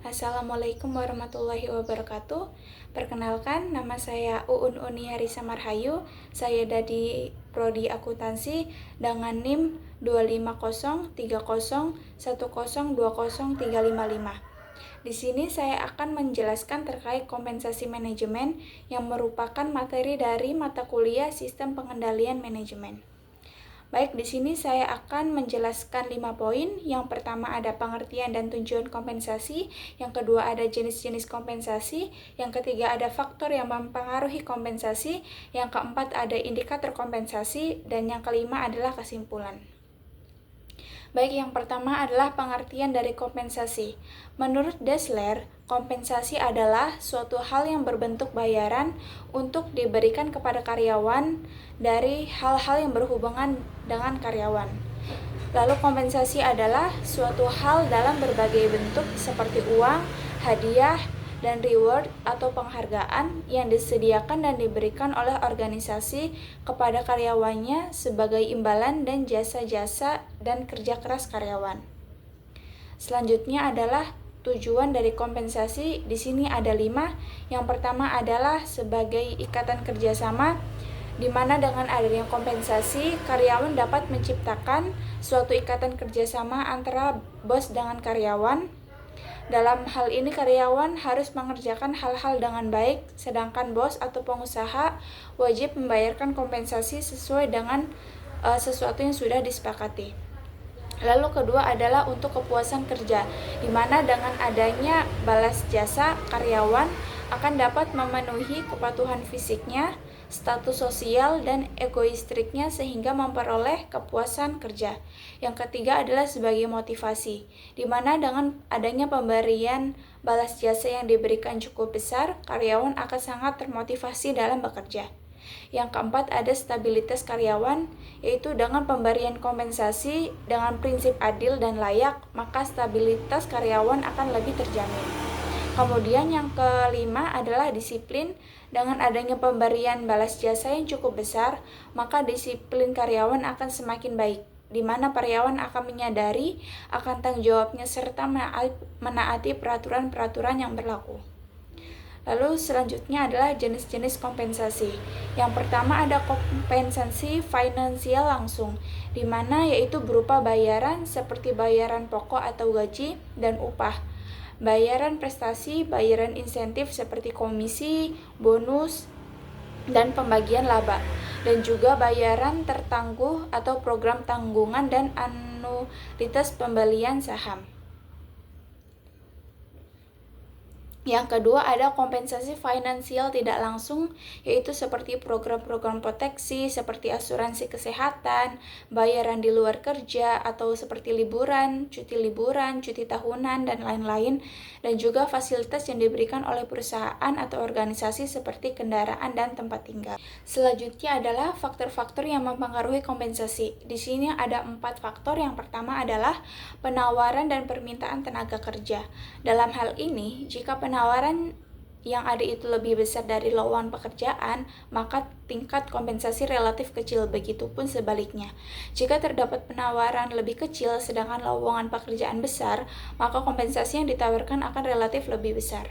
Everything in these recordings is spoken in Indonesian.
Assalamualaikum warahmatullahi wabarakatuh. Perkenalkan, nama saya Uun Uni Harisa Marhayu. Saya dari Prodi Akuntansi dengan NIM 25030102035. Di sini saya akan menjelaskan terkait kompensasi manajemen yang merupakan materi dari mata kuliah Sistem Pengendalian Manajemen. Baik, di sini saya akan menjelaskan 5 poin. Yang pertama ada pengertian dan tujuan kompensasi, yang kedua ada jenis-jenis kompensasi, yang ketiga ada faktor yang mempengaruhi kompensasi, yang keempat ada indikator kompensasi, dan yang kelima adalah kesimpulan. Baik, yang pertama adalah pengertian dari kompensasi. Menurut Dessler, kompensasi adalah suatu hal yang berbentuk bayaran untuk diberikan kepada karyawan dari hal-hal yang berhubungan dengan karyawan. Lalu kompensasi adalah suatu hal dalam berbagai bentuk seperti uang, hadiah, dan reward atau penghargaan yang disediakan dan diberikan oleh organisasi kepada karyawannya sebagai imbalan dan jasa-jasa dan kerja keras karyawan. Selanjutnya adalah tujuan dari kompensasi. Di sini ada 5. Yang pertama adalah sebagai ikatan kerjasama, di mana dengan adanya kompensasi, karyawan dapat menciptakan suatu ikatan kerjasama antara bos dengan karyawan. Dalam hal ini karyawan harus mengerjakan hal-hal dengan baik, sedangkan bos atau pengusaha wajib membayarkan kompensasi sesuai dengan sesuatu yang sudah disepakati. Lalu kedua adalah untuk kepuasan kerja, di mana dengan adanya balas jasa, karyawan akan dapat memenuhi kepatuhan fisiknya, status sosial, dan egoistriknya sehingga memperoleh kepuasan kerja. Yang ketiga adalah sebagai motivasi, di mana dengan adanya pemberian balas jasa yang diberikan cukup besar, karyawan akan sangat termotivasi dalam bekerja. Yang keempat ada stabilitas karyawan, yaitu dengan pemberian kompensasi dengan prinsip adil dan layak, maka stabilitas karyawan akan lebih terjamin. Kemudian yang kelima adalah disiplin. Dengan adanya pemberian balas jasa yang cukup besar, maka disiplin karyawan akan semakin baik, di mana karyawan akan menyadari akan tanggung jawabnya serta menaati peraturan-peraturan yang berlaku. Lalu selanjutnya adalah jenis-jenis kompensasi. Yang pertama ada kompensasi finansial langsung, di mana yaitu berupa bayaran seperti bayaran pokok atau gaji dan upah, bayaran prestasi, bayaran insentif seperti komisi, bonus, dan pembagian laba, dan juga bayaran tertangguh atau program tanggungan dan anuitas pembelian saham. Yang kedua ada kompensasi finansial tidak langsung, yaitu seperti program-program proteksi seperti asuransi kesehatan, bayaran di luar kerja, atau seperti liburan, cuti tahunan, dan lain-lain, dan juga fasilitas yang diberikan oleh perusahaan atau organisasi seperti kendaraan dan tempat tinggal. Selanjutnya adalah faktor-faktor yang mempengaruhi kompensasi. Di sini ada 4 faktor. Yang pertama adalah penawaran dan permintaan tenaga kerja. Dalam hal ini, jika penawaran yang ada itu lebih besar dari lowongan pekerjaan, maka tingkat kompensasi relatif kecil. Begitupun sebaliknya. Jika terdapat penawaran lebih kecil sedangkan lowongan pekerjaan besar, maka kompensasi yang ditawarkan akan relatif lebih besar.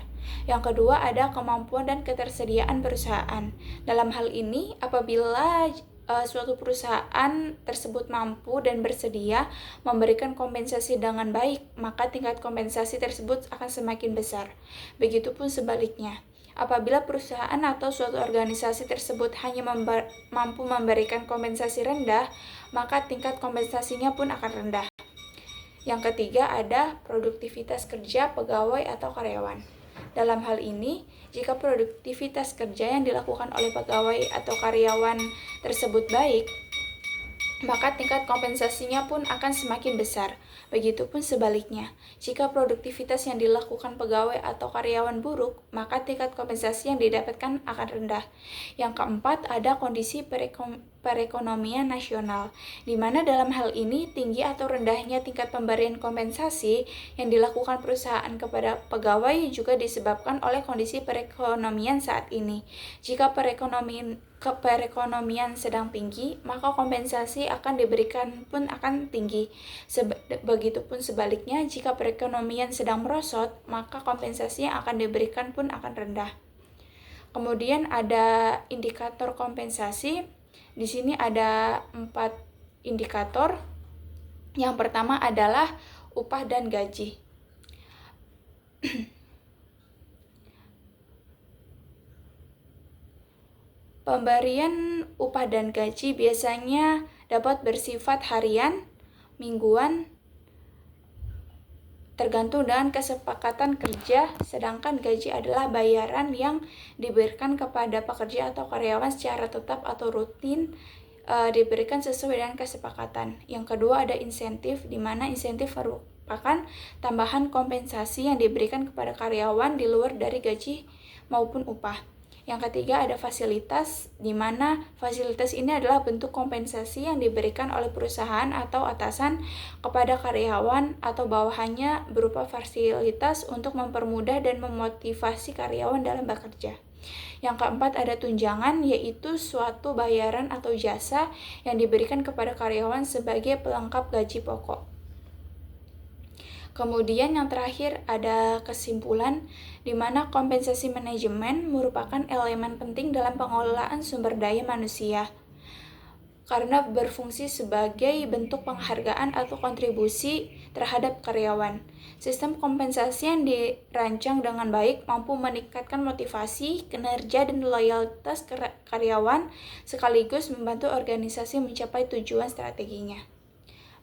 Yang kedua ada kemampuan dan ketersediaan perusahaan. Dalam hal ini, apabila suatu perusahaan tersebut mampu dan bersedia memberikan kompensasi dengan baik, maka tingkat kompensasi tersebut akan semakin besar. Begitupun sebaliknya, apabila perusahaan atau suatu organisasi tersebut hanya mampu memberikan kompensasi rendah, maka tingkat kompensasinya pun akan rendah. Yang ketiga ada produktivitas kerja pegawai atau karyawan. Dalam hal ini, jika produktivitas kerja yang dilakukan oleh pegawai atau karyawan tersebut baik, maka tingkat kompensasinya pun akan semakin besar. Begitupun sebaliknya, jika produktivitas yang dilakukan pegawai atau karyawan buruk, maka tingkat kompensasi yang didapatkan akan rendah. Yang keempat ada kondisi perekonomian nasional, di mana dalam hal ini tinggi atau rendahnya tingkat pemberian kompensasi yang dilakukan perusahaan kepada pegawai juga disebabkan oleh kondisi perekonomian saat ini. Jika perekonomian sedang tinggi, maka kompensasi akan diberikan pun akan tinggi. Begitupun sebaliknya, jika perekonomian sedang merosot, maka kompensasi yang akan diberikan pun akan rendah. Kemudian ada indikator kompensasi. Di sini ada 4 indikator. Yang pertama adalah upah dan gaji. Pemberian upah dan gaji biasanya dapat bersifat harian, mingguan, tergantung dengan kesepakatan kerja, sedangkan gaji adalah bayaran yang diberikan kepada pekerja atau karyawan secara tetap atau rutin, diberikan sesuai dengan kesepakatan. Yang kedua ada insentif, di mana insentif merupakan tambahan kompensasi yang diberikan kepada karyawan di luar dari gaji maupun upah. Yang ketiga ada fasilitas, di mana fasilitas ini adalah bentuk kompensasi yang diberikan oleh perusahaan atau atasan kepada karyawan atau bawahannya berupa fasilitas untuk mempermudah dan memotivasi karyawan dalam bekerja. Yang keempat ada tunjangan, yaitu suatu bayaran atau jasa yang diberikan kepada karyawan sebagai pelengkap gaji pokok. Kemudian yang terakhir ada kesimpulan, di mana kompensasi manajemen merupakan elemen penting dalam pengelolaan sumber daya manusia karena berfungsi sebagai bentuk penghargaan atau kontribusi terhadap karyawan. Sistem kompensasi yang dirancang dengan baik mampu meningkatkan motivasi, kinerja, dan loyalitas karyawan sekaligus membantu organisasi mencapai tujuan strateginya.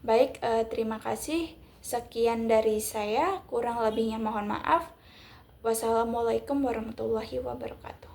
Baik, terima kasih. Sekian dari saya, kurang lebihnya mohon maaf. Wassalamualaikum warahmatullahi wabarakatuh.